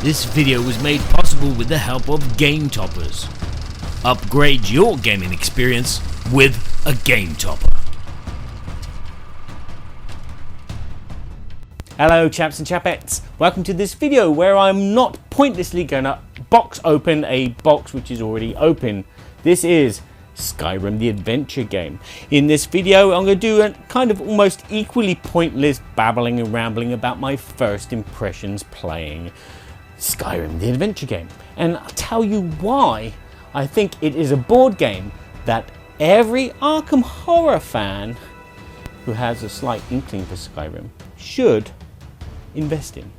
This video was made possible with the help of Game Toppers. Upgrade your gaming experience with a Game Topper. Hello chaps and chapettes, welcome to this video where I'm not pointlessly going to box open a box which is already open. This is Skyrim the adventure game. In this video I'm going to do a kind of almost equally pointless babbling and rambling about my first impressions playing Skyrim the adventure game. And I'll tell you why I think it is a board game that every Arkham Horror fan who has a slight inkling for Skyrim should invest in.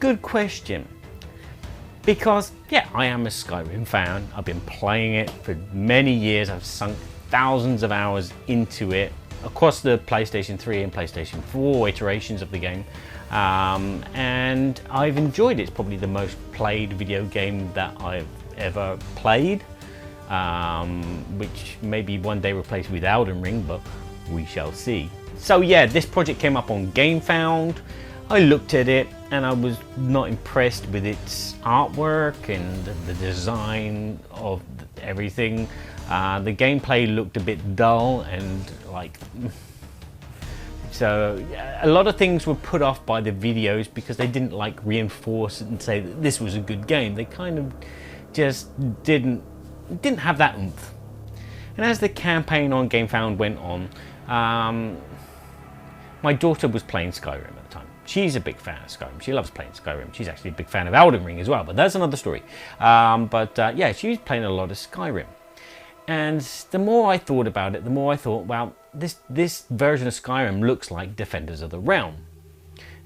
Good question, because yeah, I am a Skyrim fan. I've been playing it for many years. I've sunk thousands of hours into it across the PlayStation 3 and PlayStation 4 iterations of the game, and I've enjoyed it. It's probably the most played video game that I've ever played, which maybe one day replaced with Elden Ring, but we shall see. So yeah, this project came up on GameFound. I looked at it and I was not impressed with its artwork and the design of everything. The gameplay looked a bit dull and so a lot of things were put off by the videos because they didn't reinforce it and say that this was a good game. They kind of just didn't have that oomph. And as the campaign on GameFound went on, my daughter was playing Skyrim at the time. She's a big fan of Skyrim. She loves playing Skyrim. She's actually a big fan of Elden Ring as well, but that's another story. Yeah, she was playing a lot of Skyrim. And the more I thought about it, the more I thought, well, this version of Skyrim looks like Defenders of the Realm.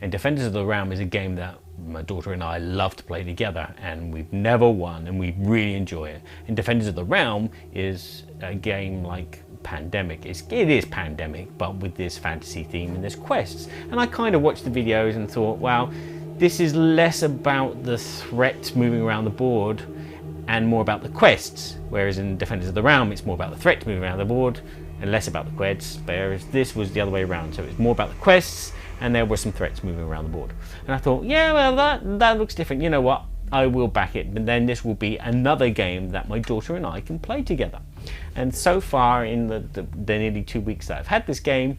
And Defenders of the Realm is a game that my daughter and I love to play together, and we've never won, and we really enjoy it. And Defenders of the Realm is a game like Pandemic. It is Pandemic, but with this fantasy theme and there's quests. And I kind of watched the videos and thought, wow, this is less about the threats moving around the board and more about the quests. Whereas in Defenders of the Realm, it's more about the threats moving around the board and less about the quests. Whereas this was the other way around. So it's more about the quests and there were some threats moving around the board. And I thought, yeah, well, that looks different. You know what? I will back it, but then this will be another game that my daughter and I can play together. And so far in the nearly 2 weeks that I've had this game,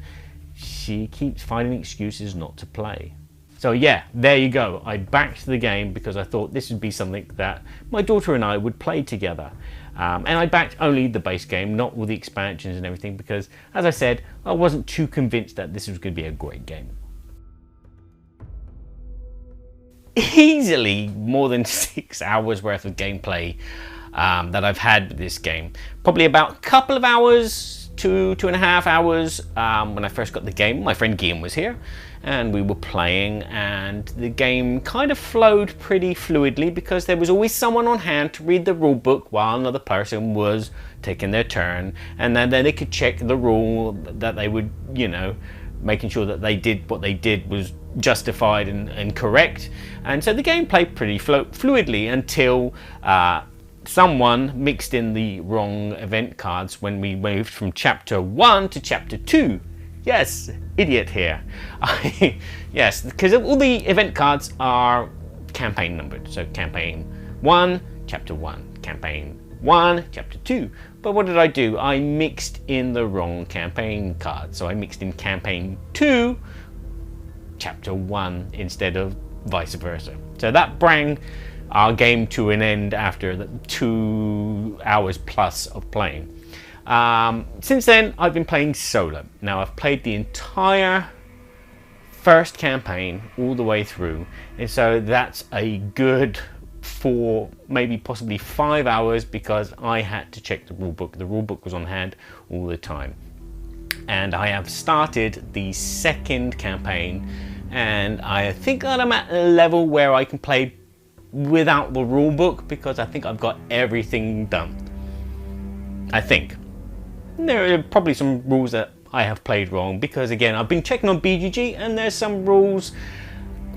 she keeps finding excuses not to play. So yeah, there you go. I backed the game because I thought this would be something that my daughter and I would play together. And I backed only the base game, not all the expansions and everything, because as I said, I wasn't too convinced that this was going to be a great game. Easily more than 6 hours worth of gameplay that I've had with this game. Probably about a couple of hours, 2.5 hours when I first got the game. My friend Guillaume was here and we were playing, and the game kind of flowed pretty fluidly because there was always someone on hand to read the rule book while another person was taking their turn, and then they could check the rule that they would, you know, making sure that they did what they did was justified and correct. And so the game played pretty fluidly until someone mixed in the wrong event cards when we moved from chapter 1 to chapter 2. Yes, idiot here. Yes, because all the event cards are campaign numbered. So campaign 1, chapter 1, campaign 1, chapter 2. But what did I do? I mixed in the wrong campaign card. So I mixed in campaign 2, chapter 1 instead of vice versa. So that brought our game to an end after the 2 hours plus of playing. Since then, I've been playing solo. Now, I've played the entire first campaign all the way through, and so that's a good 4, maybe possibly 5 hours, because I had to check the rulebook. The rulebook was on hand all the time. And I have started the second campaign, and I think that I'm at a level where I can play without the rulebook, because I think I've got everything done. I think. There are probably some rules that I have played wrong, because again, I've been checking on BGG and there's some rules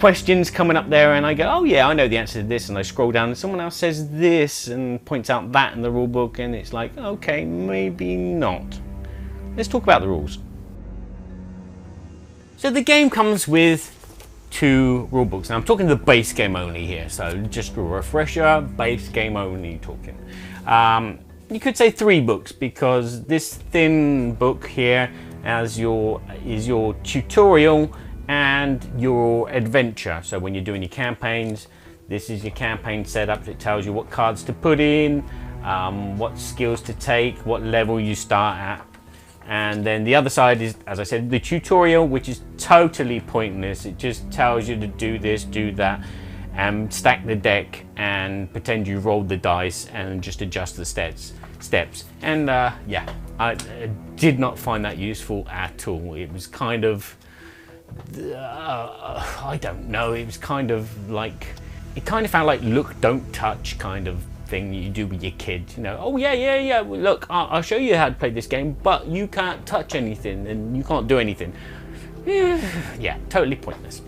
questions coming up there, and I go, oh yeah, I know the answer to this, and I scroll down and someone else says this and points out that in the rulebook, and it's like, okay, maybe not. Let's talk about the rules. So the game comes with 2 rulebooks. Now I'm talking the base game only here, so just a refresher, base game only talking. You could say 3 books, because this thin book here is your tutorial and your adventure. So when you're doing your campaigns, this is your campaign setup. It tells you what cards to put in, what skills to take, what level you start at. And then the other side is, as I said, the tutorial, which is totally pointless. It just tells you to do this, do that, and stack the deck and pretend you rolled the dice and just adjust the steps. And yeah, I did not find that useful at all. It was kind of, I don't know, it was kind of like, it kind of felt like look, don't touch kind of thing you do with your kids, you know. Oh yeah, look, I'll show you how to play this game, but you can't touch anything and you can't do anything. Yeah, totally pointless.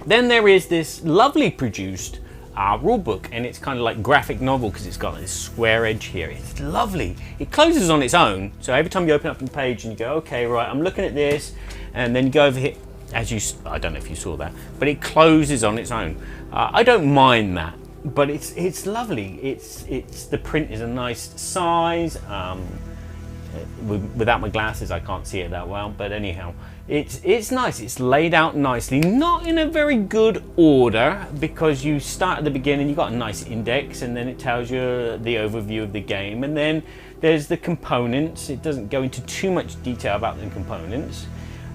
Then there is this lovely produced rulebook, and it's kind of like graphic novel, because it's got this square edge here. It's lovely. It closes on its own, so every time you open up the page and you go, okay, right, I'm looking at this, and then you go over here, I don't know if you saw that, but it closes on its own. I don't mind that, but it's lovely. It's the print is a nice size. Without my glasses, I can't see it that well, but anyhow, it's nice. It's laid out nicely, not in a very good order, because you start at the beginning, you've got a nice index, and then it tells you the overview of the game, and then there's the components. It doesn't go into too much detail about the components.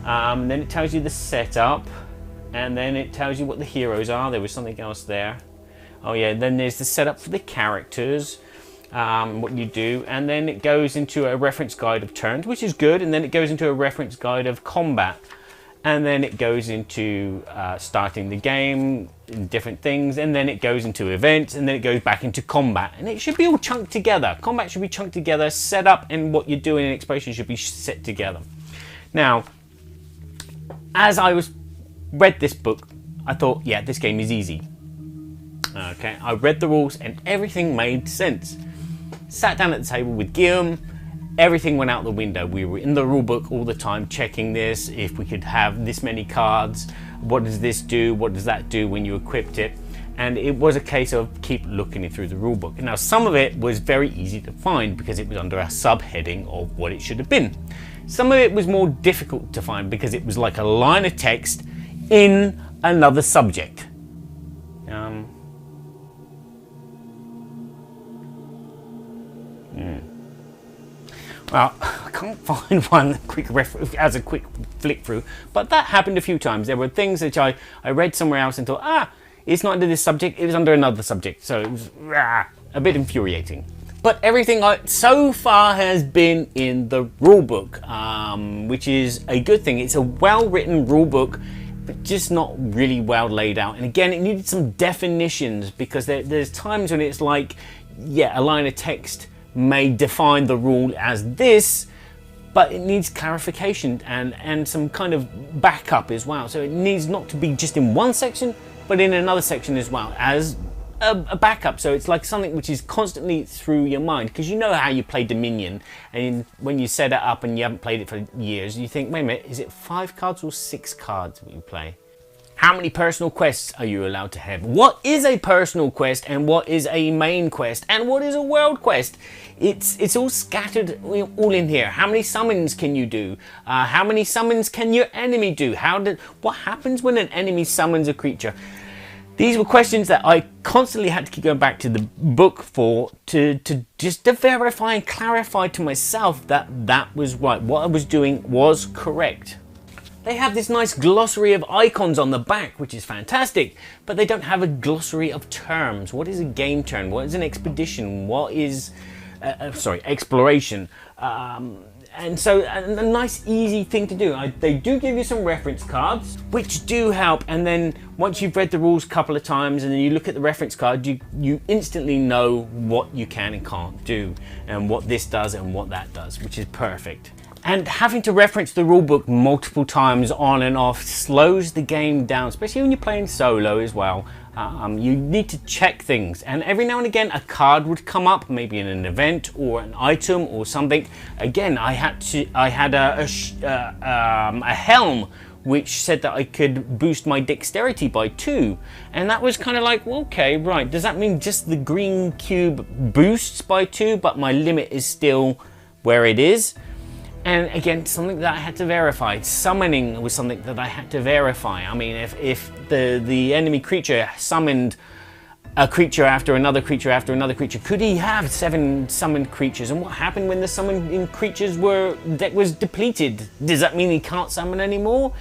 Then it tells you the setup, and then it tells you what the heroes are. There was something else there. Oh yeah, then there's the setup for the characters, what you do, and then it goes into a reference guide of turns, which is good, and then it goes into a reference guide of combat, and then it goes into starting the game, and different things, and then it goes into events, and then it goes back into combat, and it should be all chunked together. Combat should be chunked together, setup and what you're doing in exposure should be set together. Now, as I read this book, I thought, yeah, this game is easy. Okay, I read the rules and everything made sense. Sat down at the table with Guillaume, everything went out the window. We were in the rulebook all the time, checking this, if we could have this many cards, what does this do, what does that do when you equipped it, and it was a case of keep looking through the rulebook. Now some of it was very easy to find because it was under a subheading of what it should have been. Some of it was more difficult to find because it was like a line of text in another subject. Well, I can't find one as a quick flick through, but that happened a few times. There were things that I read somewhere else and thought, it's not under this subject, it was under another subject. So it was a bit infuriating. But everything so far has been in the rulebook, which is a good thing. It's a well-written rulebook, but just not really well laid out. And again, it needed some definitions, because there's times when it's like, yeah, a line of text may define the rule as this, but it needs clarification and some kind of backup as well. So it needs not to be just in one section, but in another section as well as a backup. So it's like something which is constantly through your mind, because you know how you play Dominion, and when you set it up and you haven't played it for years, you think, wait a minute, is it 5 cards or 6 cards that you play? How many personal quests are you allowed to have? What is a personal quest, and what is a main quest, and what is a world quest? It's all scattered all in here. How many summons can you do? How many summons can your enemy do? What happens when an enemy summons a creature? These were questions that I constantly had to keep going back to the book for to verify and clarify to myself that that was right. What I was doing was correct. They have this nice glossary of icons on the back, which is fantastic, but they don't have a glossary of terms. What is a game turn? What is an expedition? What is, exploration? And so a nice easy thing to do. They do give you some reference cards, which do help, and then once you've read the rules a couple of times and then you look at the reference card, you instantly know what you can and can't do, and what this does and what that does, which is perfect. And having to reference the rulebook multiple times on and off slows the game down, especially when you're playing solo as well. You need to check things, and every now and again a card would come up, maybe in an event or an item or something. Again, I had a helm which said that I could boost my dexterity by 2, and that was kind of like, well, okay, right, does that mean just the green cube boosts by 2 but my limit is still where it is? And again, something that I had to verify. Summoning was something that I had to verify. I mean, if the enemy creature summoned a creature after another creature after another creature, could he have 7 summoned creatures? And what happened when the summoned creatures deck was depleted? Does that mean he can't summon anymore?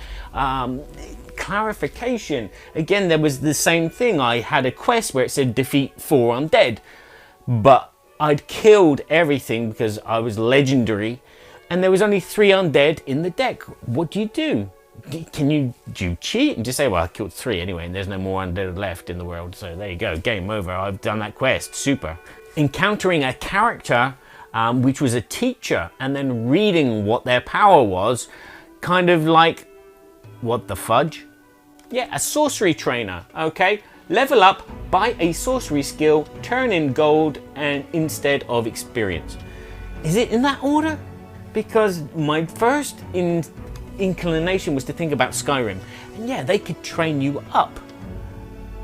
Clarification. Again, there was the same thing. I had a quest where it said defeat 4 undead, but I'd killed everything because I was legendary, and there was only 3 undead in the deck. What do? Do you cheat and just say, well, I killed 3 anyway and there's no more undead left in the world, so there you go, game over, I've done that quest, super. Encountering a character which was a teacher and then reading what their power was, kind of like, what the fudge? Yeah, a sorcery trainer, okay? Level up, buy a sorcery skill, turn in gold and instead of experience. Is it in that order? Because my first inclination was to think about Skyrim, and yeah, they could train you up,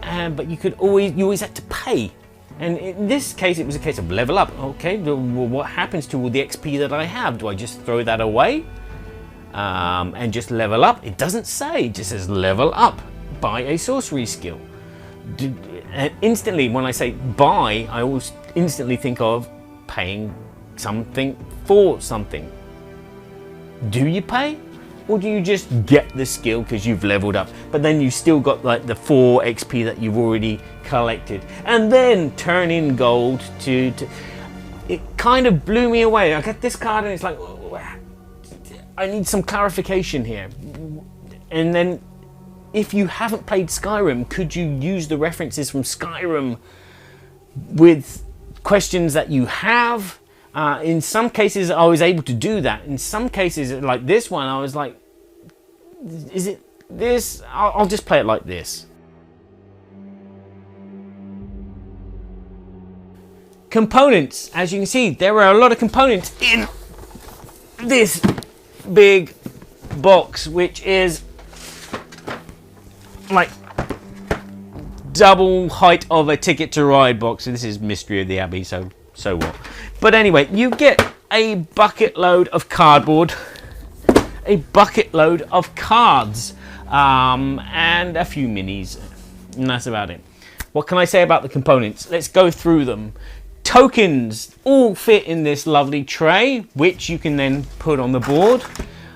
but you always had to pay. And in this case, it was a case of level up. Okay, well, what happens to all the XP that I have? Do I just throw that away and just level up? It doesn't say; it just says level up, buy a sorcery skill. And instantly, when I say buy, I always instantly think of paying something for something. Do you pay? Or do you just get the skill because you've leveled up, but then you still got like the 4 XP that you've already collected, and then turn in gold to it kind of blew me away. I got this card and it's like, I need some clarification here. And then if you haven't played Skyrim, could you use the references from Skyrim with questions that you have? In some cases I was able to do that. In some cases, like this one, I was like, is it this? I'll just play it like this. Components. As you can see, there are a lot of components in this big box, which is like double height of a Ticket to Ride box. So this is Mystery of the Abbey, so what? But anyway, you get a bucket load of cardboard, a bucket load of cards, and a few minis, and that's about it. What can I say about the components? Let's go through them. Tokens all fit in this lovely tray, which you can then put on the board.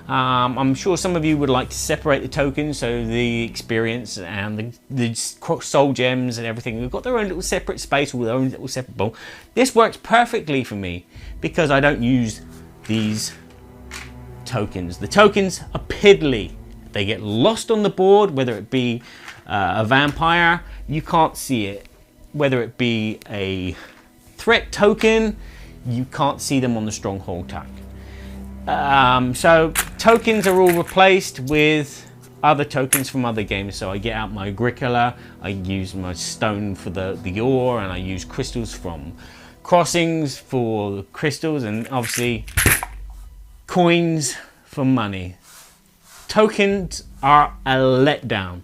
I'm sure some of you would like to separate the tokens, so the experience and the soul gems and everything, we've got their own little separate space, or their own little separate bowl. This works perfectly for me because I don't use these tokens. The tokens are piddly. They get lost on the board, whether it be a vampire, you can't see it. Whether it be a threat token, you can't see them on the stronghold tag. So tokens are all replaced with other tokens from other games. So I get out my Agricola, I use my stone for the ore, and I use crystals from Crossings for crystals, and obviously coins for money. Tokens are a letdown,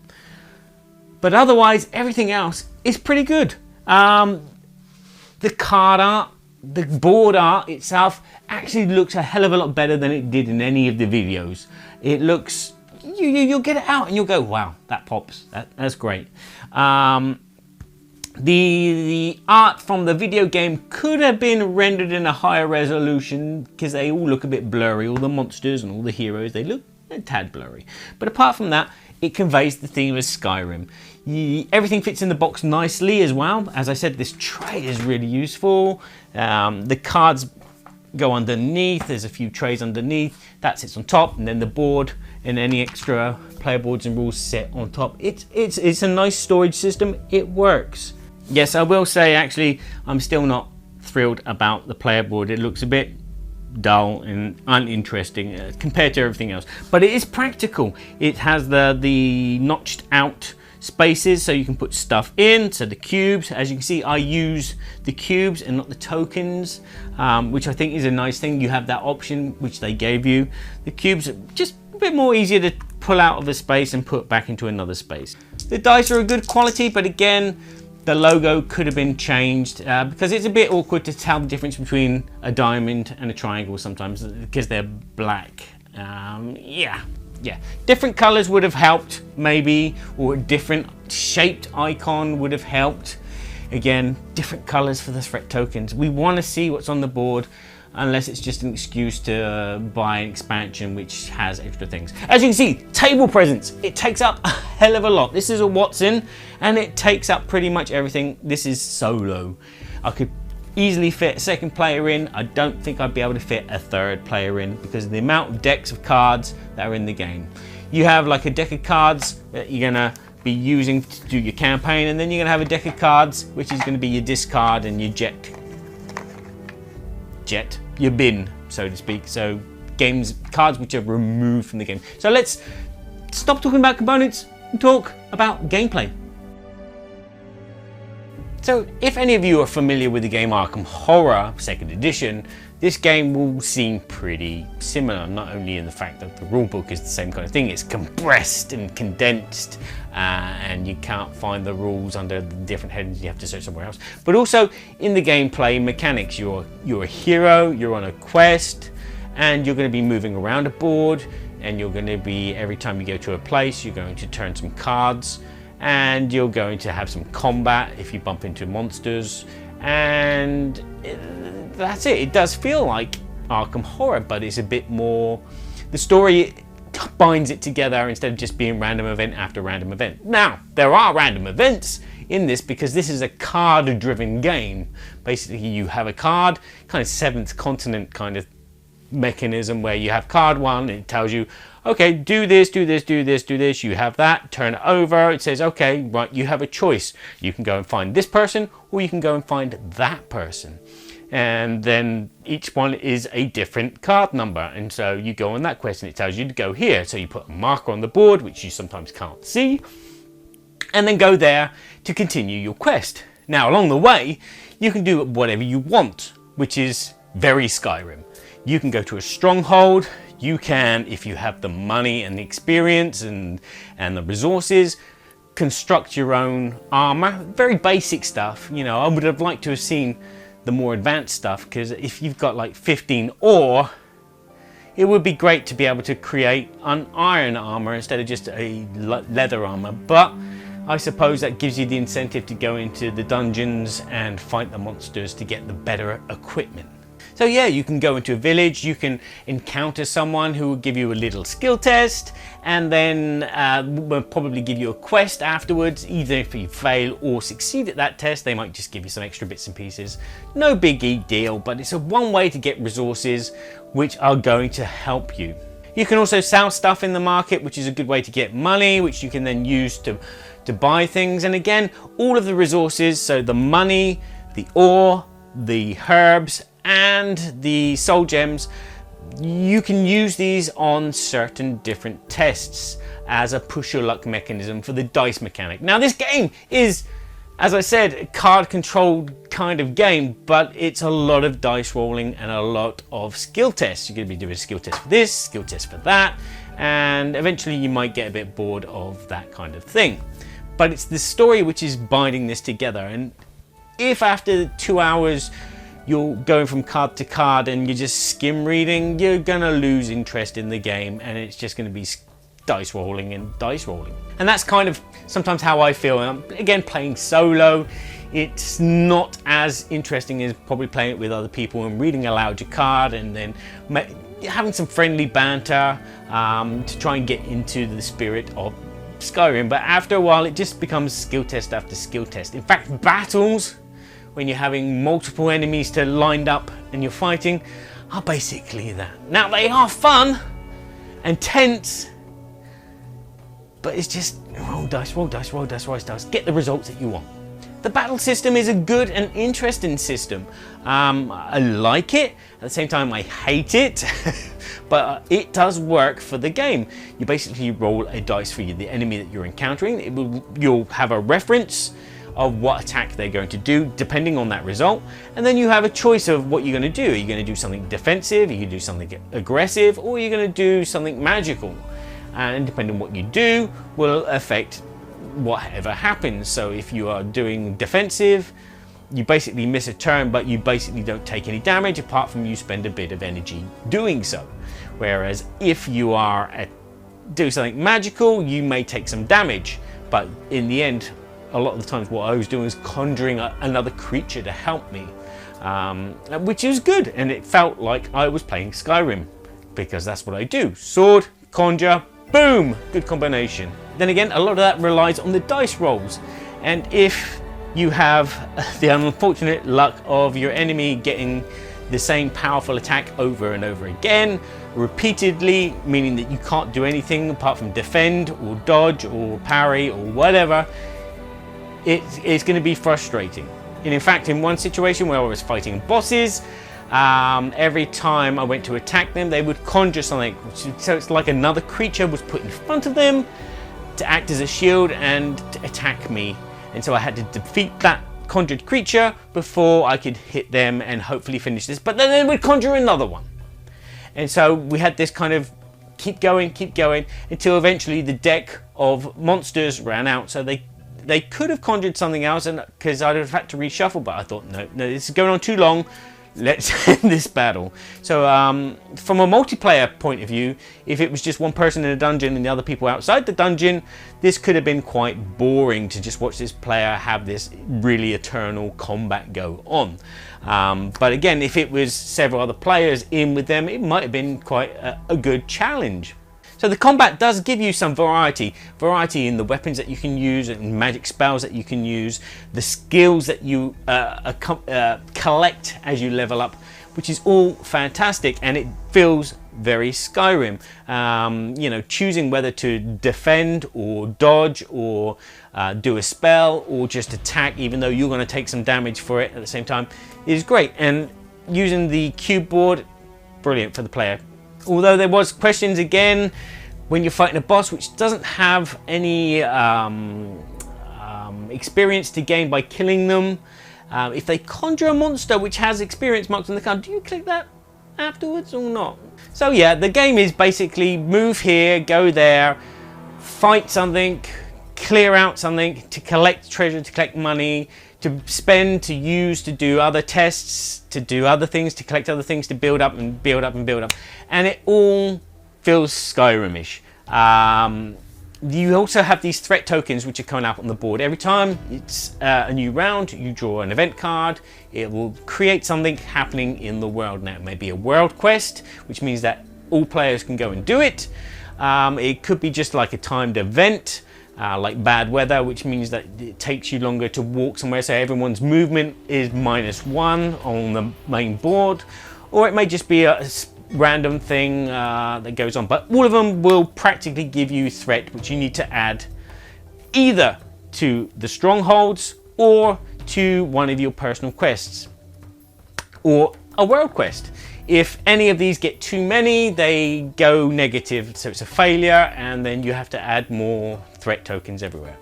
but otherwise everything else is pretty good. The card art, the board art itself actually looks a hell of a lot better than it did in any of the videos. It looks, you'll get it out and you'll go, wow, that pops, that's great. The art from the video game could have been rendered in a higher resolution because they all look a bit blurry. All the monsters and all the heroes, they look a tad blurry. But apart from that, it conveys the theme of Skyrim. Everything fits in the box nicely as well. As I said, this tray is really useful. The cards go underneath. There's a few trays underneath. That sits on top, and then the board and any extra player boards and rules sit on top. It's a nice storage system. It works. Yes, I will say actually, I'm still not thrilled about the player board. It looks a bit dull and uninteresting compared to everything else, but it is practical. It has the notched out spaces so you can put stuff in. So the cubes, as you can see, I use the cubes and not the tokens, which I think is a nice thing. You have that option which they gave you. The cubes are just a bit more easier to pull out of a space and put back into another space. The dice are a good quality, but again, the logo could have been changed because it's a bit awkward to tell the difference between a diamond and a triangle sometimes because they're black. Yeah, different colors would have helped maybe, or a different shaped icon would have helped. Again, different colors for the threat tokens. We want to see what's on the board, unless it's just an excuse to buy an expansion which has extra things. As you can see, table presence, it takes up a hell of a lot. This is a Watson and it takes up pretty much everything. This is solo. I could easily fit a second player in. I don't think I'd be able to fit a third player in because of the amount of decks of cards that are in the game. You have like a deck of cards that you're gonna be using to do your campaign, and then you're gonna have a deck of cards which is gonna be your discard and your your bin, so to speak. So cards which are removed from the game. So let's stop talking about components and talk about gameplay. So if any of you are familiar with the game Arkham Horror 2nd edition, this game will seem pretty similar, not only in the fact that the rulebook is the same kind of thing, it's compressed and condensed, and you can't find the rules under the different headings, you have to search somewhere else, but also in the gameplay mechanics. You're a hero, you're on a quest, and you're going to be moving around a board, and you're going to be, every time you go to a place, you're going to turn some cards, and you're going to have some combat if you bump into monsters, and that's it. It does feel like Arkham Horror, but it's a bit more, the story binds it together instead of just being random event after random event. Now, there are random events in this because this is a card driven game. Basically, you have a card, kind of seventh continent kind of mechanism, where you have card one and it tells you, okay, do this, do this, do this, do this. You have that, turn it over, it says, okay, right, you have a choice. You can go and find this person, or you can go and find that person. And then each one is a different card number, and so you go on that quest and it tells you to go here. So you put a marker on the board, which you sometimes can't see, and then go there to continue your quest. Now, along the way, you can do whatever you want, which is very Skyrim. You can go to a stronghold. You can, if you have the money and the experience and the resources, construct your own armor. Very basic stuff. You know, I would have liked to have seen the more advanced stuff, because if you've got like 15 ore, it would be great to be able to create an iron armor instead of just a leather armor. But I suppose that gives you the incentive to go into the dungeons and fight the monsters to get the better equipment. So yeah, you can go into a village, you can encounter someone who will give you a little skill test, and then will probably give you a quest afterwards. Either if you fail or succeed at that test, they might just give you some extra bits and pieces. No biggie deal, but it's one way to get resources which are going to help you. You can also sell stuff in the market, which is a good way to get money, which you can then use to buy things. And again, all of the resources, so the money, the ore, the herbs, and the soul gems, you can use these on certain different tests as a push your luck mechanism for the dice mechanic. Now, this game is, as I said, a card controlled kind of game, but it's a lot of dice rolling and a lot of skill tests. You're going to be doing a skill test for this, skill test for that, and eventually you might get a bit bored of that kind of thing. But it's the story which is binding this together, and if after 2 hours you're going from card to card and you're just skim reading, you're gonna lose interest in the game, and it's just gonna be dice rolling and dice rolling. And that's kind of sometimes how I feel. And I'm, again, playing solo, it's not as interesting as probably playing it with other people and reading aloud your card and then having some friendly banter to try and get into the spirit of Skyrim. But after a while, it just becomes skill test after skill test. In fact, battles, when you're having multiple enemies to lined up and you're fighting, are basically that. Now, they are fun and tense, but it's just roll dice, roll dice, roll dice, roll dice, get the results that you want. The battle system is a good and interesting system. I like it, at the same time I hate it, but it does work for the game. You basically roll a dice for the enemy that you're encountering. You'll have a reference of what attack they're going to do depending on that result, and then you have a choice of what you're going to do. Are you going to do something defensive, are you going to do something aggressive, or are you going to do something magical? And depending on what you do will affect whatever happens. So if you are doing defensive, you basically miss a turn, but you basically don't take any damage apart from you spend a bit of energy doing so. Whereas if you are do something magical, you may take some damage, but in the end, a lot of the times what I was doing was conjuring another creature to help me, which is good, and it felt like I was playing Skyrim, because that's what I do. Sword, conjure, boom, good combination. Then again, a lot of that relies on the dice rolls, and if you have the unfortunate luck of your enemy getting the same powerful attack over and over again, repeatedly, meaning that you can't do anything apart from defend or dodge or parry or whatever, it's going to be frustrating. And in fact, in one situation where I was fighting bosses, every time I went to attack them, they would conjure something. So it's like another creature was put in front of them to act as a shield and to attack me. And so I had to defeat that conjured creature before I could hit them and hopefully finish this. But then they would conjure another one. And so we had this kind of keep going until eventually the deck of monsters ran out. So they could have conjured something else, and because I'd have had to reshuffle, but I thought, no, this is going on too long. Let's end this battle. So from a multiplayer point of view, if it was just one person in a dungeon and the other people outside the dungeon, this could have been quite boring to just watch this player have this really eternal combat go on. But again, if it was several other players in with them, it might have been quite a good challenge. So the combat does give you some variety in the weapons that you can use and magic spells that you can use, the skills that you collect as you level up, which is all fantastic, and it feels very Skyrim. You know, choosing whether to defend or dodge or do a spell or just attack, even though you're going to take some damage for it at the same time, is great. And using the cube board, brilliant for the player. Although there was questions again when you're fighting a boss which doesn't have any experience to gain by killing them. If they conjure a monster which has experience marks on the card, do you click that afterwards or not? So yeah, the game is basically move here, go there, fight something, clear out something, to collect treasure, to collect money, to spend, to use, to do other tests, to do other things, to collect other things, to build up and build up and build up. And it all feels Skyrim-ish. You also have these threat tokens which are coming up on the board. Every time it's a new round, you draw an event card. It will create something happening in the world. Now, it may be a world quest, which means that all players can go and do it. It could be just like a timed event, like bad weather, which means that it takes you longer to walk somewhere, so everyone's movement is -1 on the main board. Or it may just be a random thing that goes on, but all of them will practically give you threat, which you need to add either to the strongholds or to one of your personal quests or a world quest. If any of these get too many, they go negative, so it's a failure, and then you have to add more threat tokens everywhere.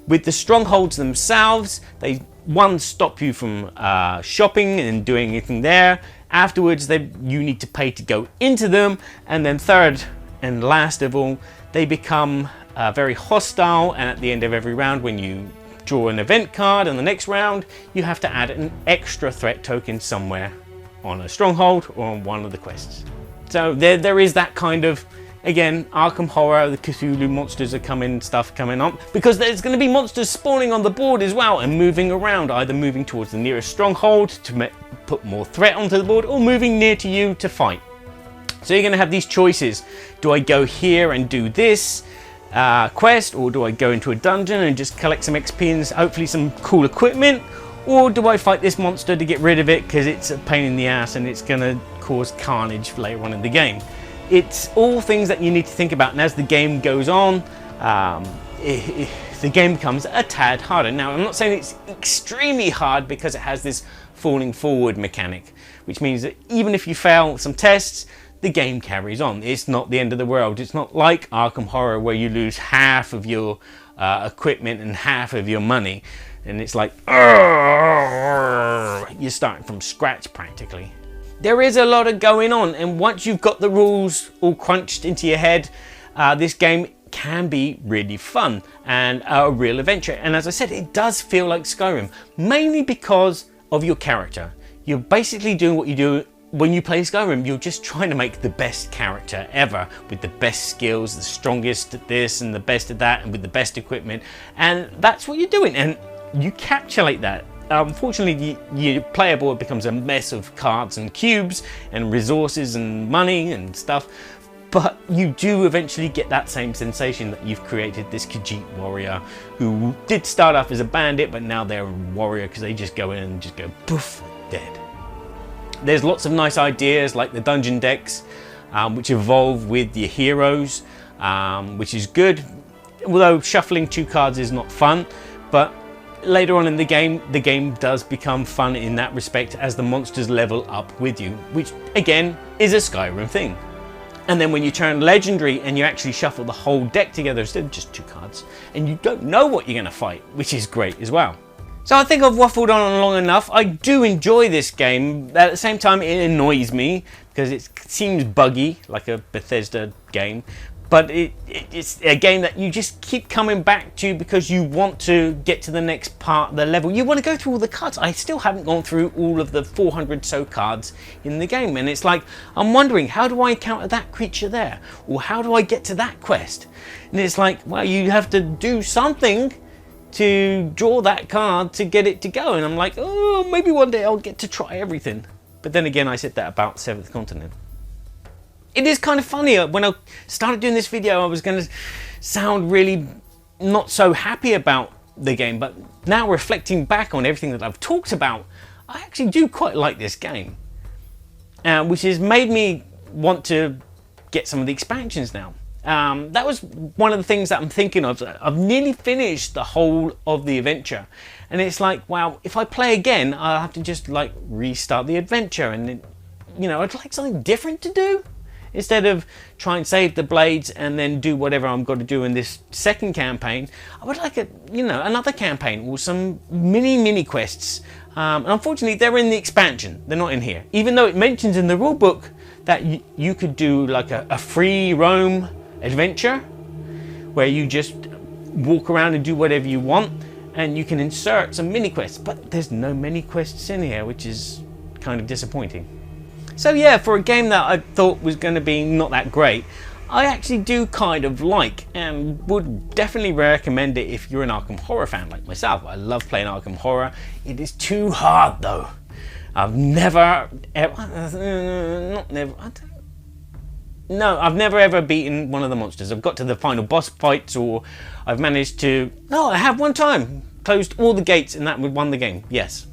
With the strongholds themselves, they stop you from shopping and doing anything there. Afterwards, you need to pay to go into them, and then third and last of all, they become very hostile, and at the end of every round, when you draw an event card in the next round, you have to add an extra threat token somewhere on a stronghold or on one of the quests. So there is that kind of, again, Arkham Horror, the Cthulhu monsters are coming on, because there's going to be monsters spawning on the board as well and moving around, either moving towards the nearest stronghold to put more threat onto the board or moving near to you to fight. So you're going to have these choices. Do I go here and do this quest, or do I go into a dungeon and just collect some XP and hopefully some cool equipment, or do I fight this monster to get rid of it because it's a pain in the ass and it's going to cause carnage later on in the game. It's all things that you need to think about, and as the game goes on, the game becomes a tad harder. Now, I'm not saying it's extremely hard because it has this falling forward mechanic, which means that even if you fail some tests, the game carries on. It's not the end of the world. It's not like Arkham Horror where you lose half of your equipment and half of your money, and it's like you're starting from scratch practically. There is a lot of going on, and once you've got the rules all crunched into your head, this game can be really fun and a real adventure. And as I said, it does feel like Skyrim, mainly because of your character. You're basically doing what you do when you play Skyrim. You're just trying to make the best character ever, with the best skills, the strongest at this and the best at that, and with the best equipment, and that's what you're doing, and you capsulate that. Unfortunately, your player board becomes a mess of cards and cubes and resources and money and stuff, but you do eventually get that same sensation that you've created this Khajiit warrior who did start off as a bandit, but now they're a warrior because they just go in and just go poof, dead. There's lots of nice ideas like the dungeon decks, which evolve with your heroes, which is good. Although shuffling 2 cards is not fun, but later on in the game does become fun in that respect as the monsters level up with you, which again is a Skyrim thing. And then when you turn legendary and you actually shuffle the whole deck together instead of just 2 cards, and you don't know what you're going to fight, which is great as well. So I think I've waffled on long enough. I do enjoy this game. At the same time, it annoys me because it seems buggy, like a Bethesda game. But it's a game that you just keep coming back to because you want to get to the next part of the level. You want to go through all the cards. I still haven't gone through all of the 400 so cards in the game. And it's like, I'm wondering, how do I encounter that creature there? Or how do I get to that quest? And it's like, well, you have to do something to draw that card to get it to go. And I'm like, oh, maybe one day I'll get to try everything. But then again, I said that about 7th Continent. It is kind of funny. When I started doing this video, I was going to sound really not so happy about the game, but now reflecting back on everything that I've talked about, I actually do quite like this game, which has made me want to get some of the expansions now. That was one of the things that I'm thinking of. I've nearly finished the whole of the adventure, and it's like, wow, if I play again, I'll have to just like restart the adventure, and then, you know, I'd like something different to do. Instead of try and save the blades and then do whatever I'm got to do in this second campaign, I would like another campaign or some mini quests. And unfortunately, they're in the expansion. They're not in here. Even though it mentions in the rulebook that you could do like a free roam adventure where you just walk around and do whatever you want, and you can insert some mini quests. But there's no mini quests in here, which is kind of disappointing. So yeah, for a game that I thought was going to be not that great, I actually do kind of like, and would definitely recommend it if you're an Arkham Horror fan like myself. I love playing Arkham Horror. It is too hard though. I've never ever beaten one of the monsters. I've got to the final boss fights, or I've managed to, no, I have one time closed all the gates and that would won the game. Yes,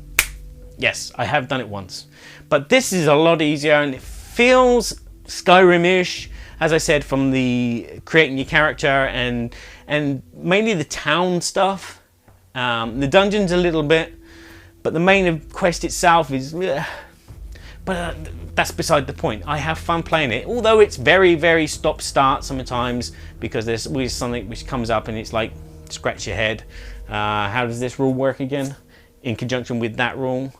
I have done it once. But this is a lot easier, and it feels Skyrim-ish, as I said, from the creating your character and mainly the town stuff. The dungeons a little bit, but the main quest itself is, but that's beside the point. I have fun playing it, although it's very, very stop-start sometimes because there's always something which comes up and it's like, scratch your head. How does this rule work again? In conjunction with that rule.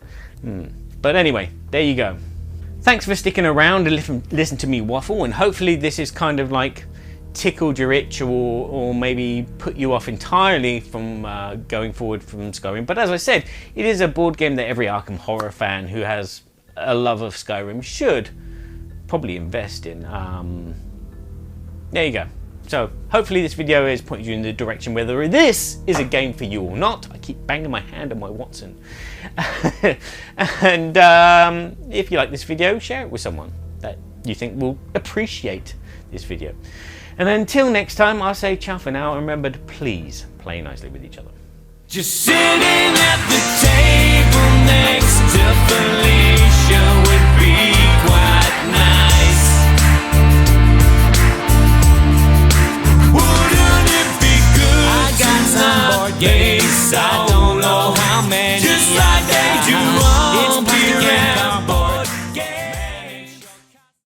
But anyway, there you go. Thanks for sticking around and listen to me waffle, and hopefully this is kind of like tickled your itch, or maybe put you off entirely from going forward from Skyrim. But as I said, it is a board game that every Arkham Horror fan who has a love of Skyrim should probably invest in. There you go. So hopefully this video has pointed you in the direction whether this is a game for you or not. I keep banging my hand on my Watson. And if you like this video, share it with someone that you think will appreciate this video. And until next time, I'll say ciao for now, and remember to please play nicely with each other. Just sitting at the table next to Felicia would be quite nice. Wouldn't it be good? I got some board games, I don't know how many. Just like they do